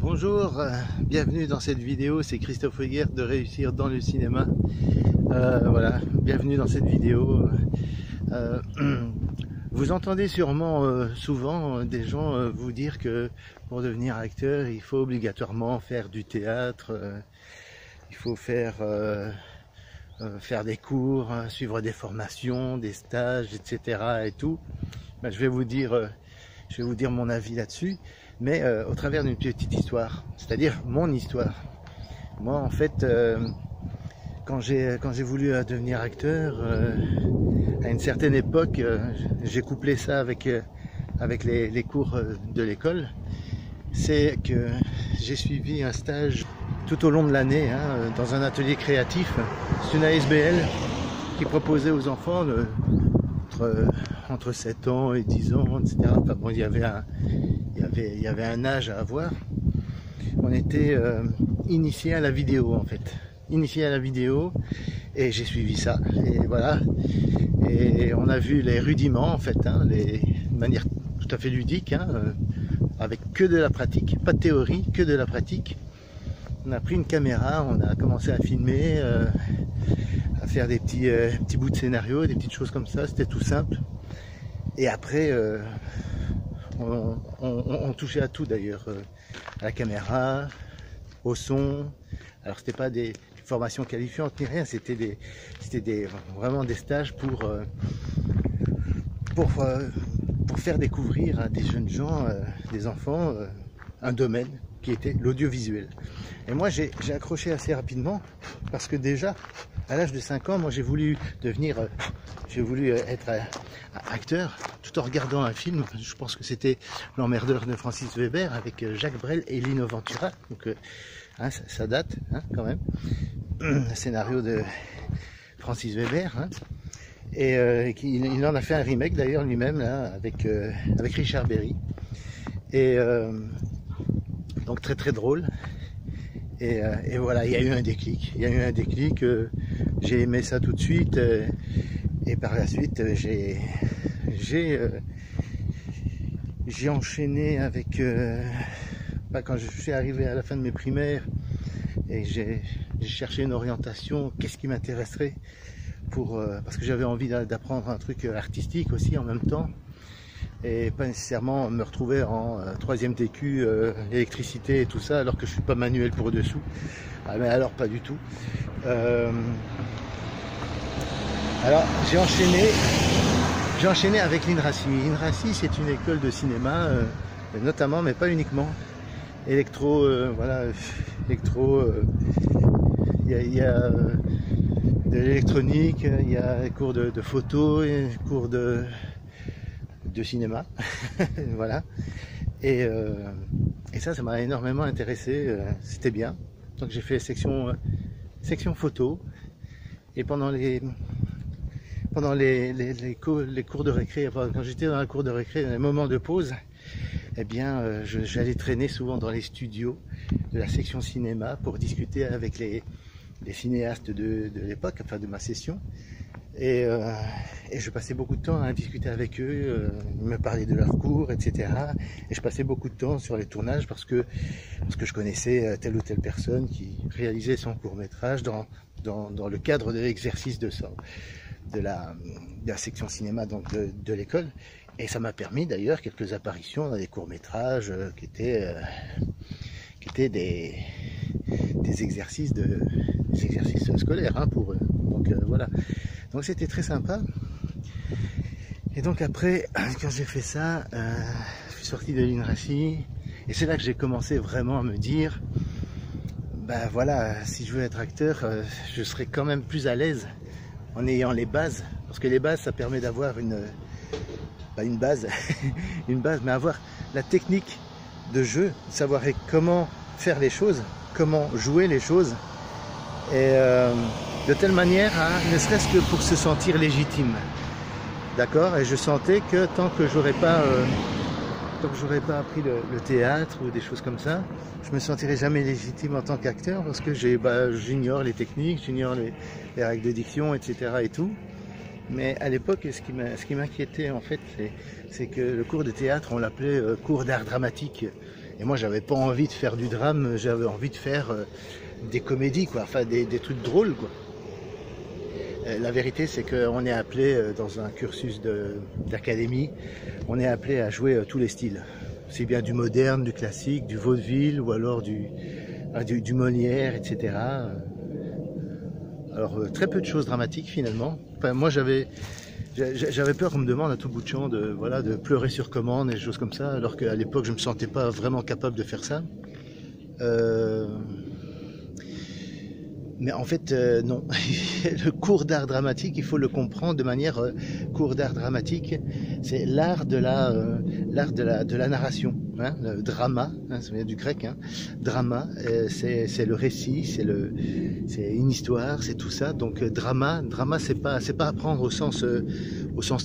Bonjour, bienvenue dans cette vidéo, c'est Christophe Weger de Réussir dans le cinéma. Voilà, bienvenue dans cette vidéo. Vous entendez sûrement souvent des gens vous dire que pour devenir acteur, il faut obligatoirement faire du théâtre, il faut faire des cours, suivre des formations, des stages, etc. et tout. Ben, je vais vous dire mon avis là-dessus, mais au travers d'une petite histoire, c'est-à-dire mon histoire. Moi, en fait, quand j'ai voulu devenir acteur, à une certaine époque, j'ai couplé ça avec les cours de l'école. C'est que j'ai suivi un stage tout au long de l'année dans un atelier créatif. C'est une ASBL qui proposait aux enfants entre 7 ans et 10 ans, etc. Enfin bon, il y avait un âge à avoir. On était initié à la vidéo, en fait. Initié à la vidéo, et j'ai suivi ça. Et voilà. Et on a vu les rudiments, en fait, de manière tout à fait ludique, avec que de la pratique, pas de théorie, que de la pratique. On a pris une caméra, on a commencé à filmer, à faire des petits bouts de scénario, des petites choses comme ça. C'était tout simple. Et après, on touchait à tout d'ailleurs, à la caméra, au son. Alors c'était pas des formations qualifiantes ni rien, c'était vraiment des stages pour faire découvrir à des jeunes gens, des enfants, un domaine qui était l'audiovisuel. Et moi j'ai accroché assez rapidement parce que déjà à l'âge de 5 ans, moi j'ai voulu être acteur tout en regardant un film. Je pense que c'était L'Emmerdeur de Francis Weber avec Jacques Brel et Lino Ventura. Donc ça date quand même. Le scénario de Francis Weber. Et il en a fait un remake d'ailleurs lui-même avec Richard Berry. Et donc très très drôle. Et voilà, il y a eu un déclic. J'ai aimé ça tout de suite. Et par la suite, j'ai enchaîné avec... quand je suis arrivé à la fin de mes primaires, et j'ai cherché une orientation, qu'est-ce qui m'intéresserait parce que j'avais envie d'apprendre un truc artistique aussi en même temps. Et pas nécessairement me retrouver en 3e TQ, électricité et tout ça, alors que je suis pas manuel pour dessous. Ah, mais alors pas du tout. Alors j'ai enchaîné avec l'INRACI. L'INRACI, c'est une école de cinéma, notamment, mais pas uniquement. Électro, il y a de l'électronique, il y a des cours de photo, des cours de cinéma. Voilà. Et ça m'a énormément intéressé, c'était bien. Donc j'ai fait section photo, et pendant les cours de récré, quand j'étais dans la cour de récré, dans les moments de pause, eh bien j'allais traîner souvent dans les studios de la section cinéma pour discuter avec les cinéastes de l'époque, enfin de ma session. Et je passais beaucoup de temps à discuter avec eux, ils me parlaient de leurs cours, etc. Et je passais beaucoup de temps sur les tournages parce que je connaissais telle ou telle personne qui réalisait son court-métrage dans le cadre de l'exercice de la section cinéma, donc de l'école. Et ça m'a permis d'ailleurs quelques apparitions dans des courts-métrages qui étaient des exercices scolaires pour eux. Donc voilà. Donc c'était très sympa. Et donc après, quand j'ai fait ça, je suis sorti de l'INRACI, et c'est là que j'ai commencé vraiment à me dire, ben voilà, si je veux être acteur, je serai quand même plus à l'aise en ayant les bases, parce que les bases, ça permet d'avoir une base, mais avoir la technique de jeu, savoir comment faire les choses, comment jouer les choses, et de telle manière, ne serait-ce que pour se sentir légitime, d'accord. Et je sentais que tant que j'aurais pas appris le théâtre ou des choses comme ça, je me sentirais jamais légitime en tant qu'acteur, parce que j'ignore les techniques, j'ignore les règles de diction, etc. et tout. Mais à l'époque, ce qui m'inquiétait en fait, c'est que le cours de théâtre, on l'appelait cours d'art dramatique. Et moi, j'avais pas envie de faire du drame, j'avais envie de faire des comédies, quoi, enfin des trucs drôles, quoi. La vérité, c'est qu'on est appelé dans un cursus d'académie, on est appelé à jouer tous les styles. C'est bien du moderne, du classique, du vaudeville ou alors du Molière, etc. Alors très peu de choses dramatiques finalement. Enfin, moi j'avais peur qu'on me demande à tout bout de champ de pleurer sur commande et des choses comme ça, alors qu'à l'époque je me sentais pas vraiment capable de faire ça. Mais en fait, non. Le cours d'art dramatique, il faut le comprendre de manière cours d'art dramatique. C'est l'art de la narration. Hein, le drama, hein, ça vient du grec. Hein. Drama, c'est le récit, c'est une histoire, c'est tout ça. Donc drama, c'est pas apprendre au sens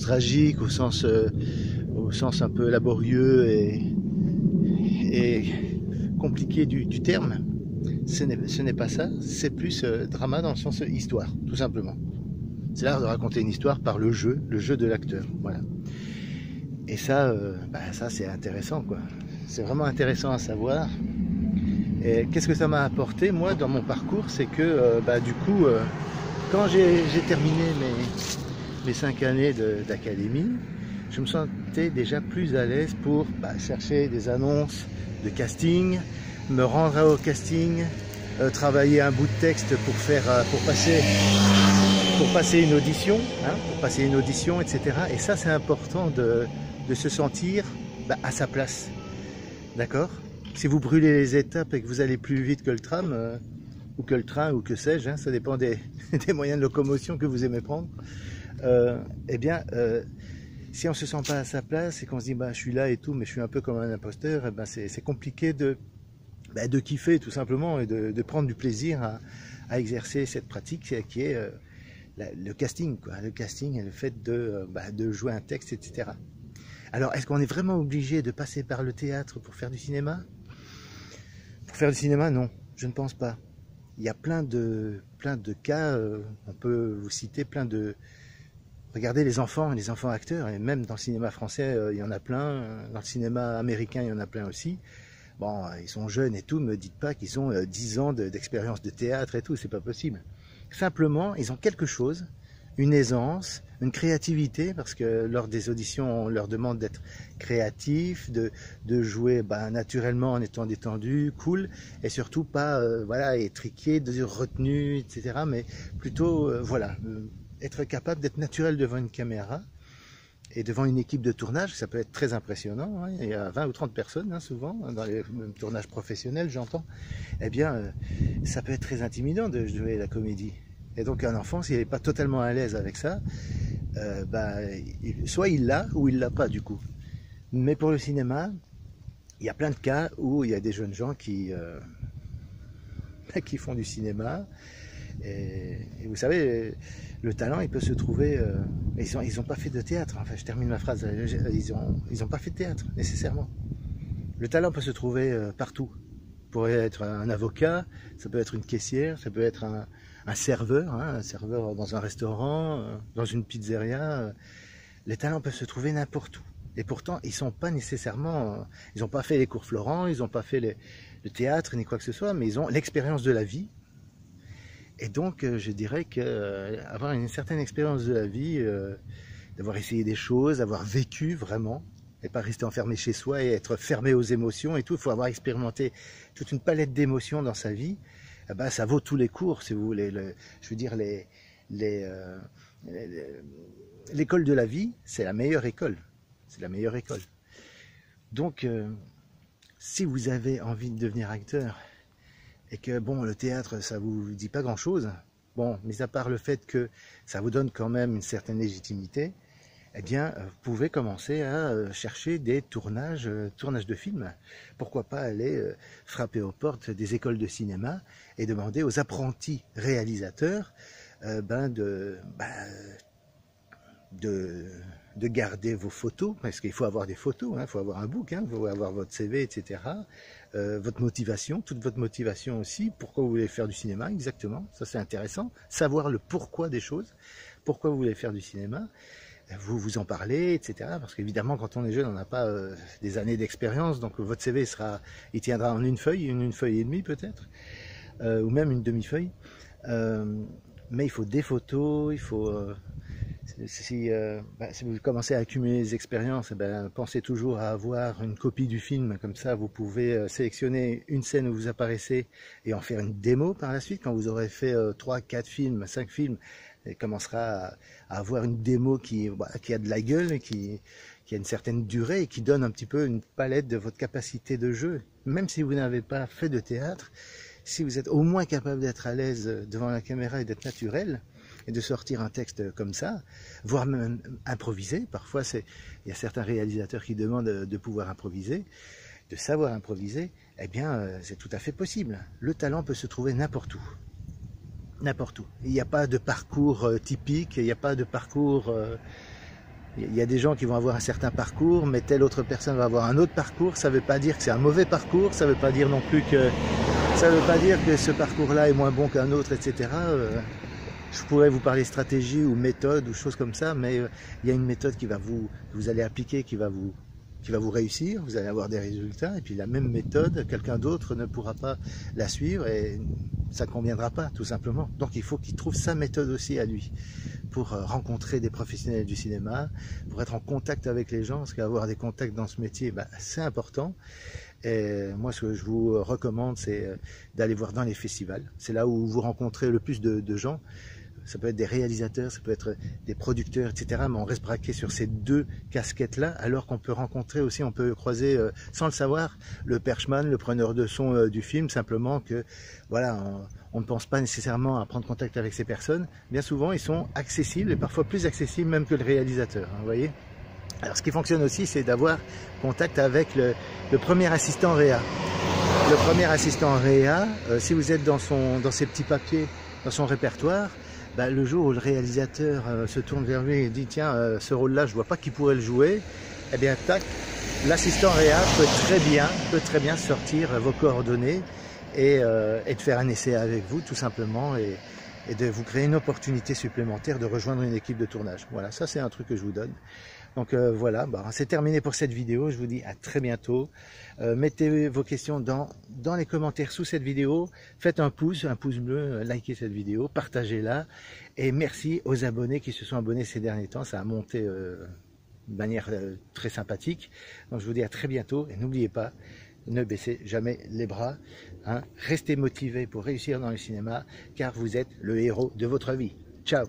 tragique, au sens un peu laborieux et compliqué du terme. Ce n'est pas ça, c'est plus drama dans le sens histoire, tout simplement. C'est l'art de raconter une histoire par le jeu de l'acteur, voilà. Et ça, ça c'est intéressant, quoi. C'est vraiment intéressant à savoir. Et qu'est-ce que ça m'a apporté, moi, dans mon parcours, c'est que, du coup, quand j'ai terminé mes 5 années d'académie, je me sentais déjà plus à l'aise pour chercher des annonces de casting, me rendre au casting, travailler un bout de texte pour passer une audition, etc. Et ça, c'est important de se sentir à sa place, d'accord? Si vous brûlez les étapes et que vous allez plus vite que le tram, ou que le train, ou que sais-je, hein, ça dépend des moyens de locomotion que vous aimez prendre, si on se sent pas à sa place et qu'on se dit je suis là et tout, mais je suis un peu comme un imposteur, c'est compliqué de kiffer tout simplement et de prendre du plaisir à exercer cette pratique qui est le casting, quoi. Le casting et le fait de jouer un texte, etc. Alors, est-ce qu'on est vraiment obligé de passer par le théâtre pour faire du cinéma? Pour faire du cinéma, non, je ne pense pas. Il y a plein de cas, on peut vous citer plein de... Regardez les enfants acteurs, et même dans le cinéma français, il y en a plein, dans le cinéma américain, il y en a plein aussi. Bon, ils sont jeunes et tout, ne me dites pas qu'ils ont 10 ans d'expérience de théâtre et tout, c'est pas possible. Simplement, ils ont quelque chose, une aisance, une créativité, parce que lors des auditions, on leur demande d'être créatifs, de jouer naturellement en étant détendu, cool, et surtout pas étriqué, de retenu, etc. Mais plutôt, être capable d'être naturel devant une caméra. Et devant une équipe de tournage, ça peut être très impressionnant, hein. Il y a 20 ou 30 personnes, hein, souvent, dans les tournages professionnels, j'entends. Eh bien, ça peut être très intimidant de jouer la comédie. Et donc un enfant, s'il n'est pas totalement à l'aise avec ça, soit il l'a ou il l'a pas du coup. Mais pour le cinéma, il y a plein de cas où il y a des jeunes gens qui font du cinéma. Et vous savez, le talent, il peut se trouver... ils ont pas fait de théâtre, enfin je termine ma phrase, ils ont pas fait de théâtre, nécessairement. Le talent peut se trouver partout. Pourrait être un avocat, ça peut être une caissière, ça peut être un serveur, hein, un serveur dans un restaurant, dans une pizzeria. Les talents peuvent se trouver n'importe où. Et pourtant, ils sont pas nécessairement... ils n'ont pas fait les cours Florent, ils n'ont pas fait le théâtre, ni quoi que ce soit, mais ils ont l'expérience de la vie. Et donc, je dirais qu'avoir une certaine expérience de la vie, d'avoir essayé des choses, d'avoir vécu vraiment, et pas rester enfermé chez soi et être fermé aux émotions et tout, il faut avoir expérimenté toute une palette d'émotions dans sa vie, ça vaut tous les cours, si vous voulez. Je veux dire, l'école de la vie, c'est la meilleure école. C'est la meilleure école. Donc, si vous avez envie de devenir acteur, et que le théâtre, ça vous dit pas grand-chose, mis à part le fait que ça vous donne quand même une certaine légitimité, eh bien, vous pouvez commencer à chercher des tournages de films. Pourquoi pas aller frapper aux portes des écoles de cinéma et demander aux apprentis réalisateurs de garder vos photos, parce qu'il faut avoir des photos, il faut avoir un book, il faut avoir votre CV, etc. Votre motivation, toute votre motivation aussi, pourquoi vous voulez faire du cinéma exactement, ça c'est intéressant, savoir le pourquoi des choses, pourquoi vous voulez faire du cinéma, vous en parlez, etc. Parce qu'évidemment, quand on est jeune, on n'a pas des années d'expérience, donc votre CV il tiendra en une feuille et demie peut-être, ou même une demi-feuille. Mais il faut des photos, il faut... si vous commencez à accumuler les expériences, pensez toujours à avoir une copie du film, comme ça vous pouvez sélectionner une scène où vous apparaissez et en faire une démo par la suite. Quand vous aurez fait 3, 4 films, 5 films, et commencera à avoir une démo qui a de la gueule, qui a une certaine durée et qui donne un petit peu une palette de votre capacité de jeu. Même si vous n'avez pas fait de théâtre, si vous êtes au moins capable d'être à l'aise devant la caméra et d'être naturel, et de sortir un texte comme ça, voire même improviser. Parfois, il y a certains réalisateurs qui demandent de pouvoir improviser, de savoir improviser. Eh bien, c'est tout à fait possible. Le talent peut se trouver n'importe où. N'importe où. Il n'y a pas de parcours typique, il n'y a pas de parcours... il y a des gens qui vont avoir un certain parcours, mais telle autre personne va avoir un autre parcours. Ça ne veut pas dire que c'est un mauvais parcours, ça ne veut pas dire non plus que... Ça ne veut pas dire que ce parcours-là est moins bon qu'un autre, etc. Je pourrais vous parler stratégie ou méthode ou choses comme ça, mais il y a une méthode que vous allez appliquer, qui va vous réussir, vous allez avoir des résultats, et puis la même méthode, quelqu'un d'autre ne pourra pas la suivre et ça ne conviendra pas, tout simplement. Donc il faut qu'il trouve sa méthode aussi à lui, pour rencontrer des professionnels du cinéma, pour être en contact avec les gens, parce qu'avoir des contacts dans ce métier, c'est important. Et moi, ce que je vous recommande, c'est d'aller voir dans les festivals. C'est là où vous rencontrez le plus de gens. Ça peut être des réalisateurs, ça peut être des producteurs, etc. Mais on reste braqué sur ces deux casquettes-là, alors qu'on peut rencontrer aussi, on peut croiser, sans le savoir, le perchman, le preneur de son du film, simplement que, voilà, on ne pense pas nécessairement à prendre contact avec ces personnes. Bien souvent, ils sont accessibles, et parfois plus accessibles même que le réalisateur, hein, vous voyez. Alors, ce qui fonctionne aussi, c'est d'avoir contact avec le premier assistant réa. Le premier assistant réa, si vous êtes dans ses petits papiers, dans son répertoire, le jour où le réalisateur se tourne vers lui et dit « Tiens, ce rôle-là, je vois pas qui pourrait le jouer », eh bien, tac, l'assistant réa peut très bien sortir vos coordonnées et de faire un essai avec vous, tout simplement, et de vous créer une opportunité supplémentaire de rejoindre une équipe de tournage. Voilà, ça c'est un truc que je vous donne. Donc voilà, c'est terminé pour cette vidéo. Je vous dis à très bientôt. Mettez vos questions dans les commentaires sous cette vidéo. Faites un pouce bleu, likez cette vidéo, partagez-la. Et merci aux abonnés qui se sont abonnés ces derniers temps. Ça a monté de manière très sympathique. Donc je vous dis à très bientôt. Et n'oubliez pas, ne baissez jamais les bras. Hein. Restez motivés pour réussir dans le cinéma, car vous êtes le héros de votre vie. Ciao!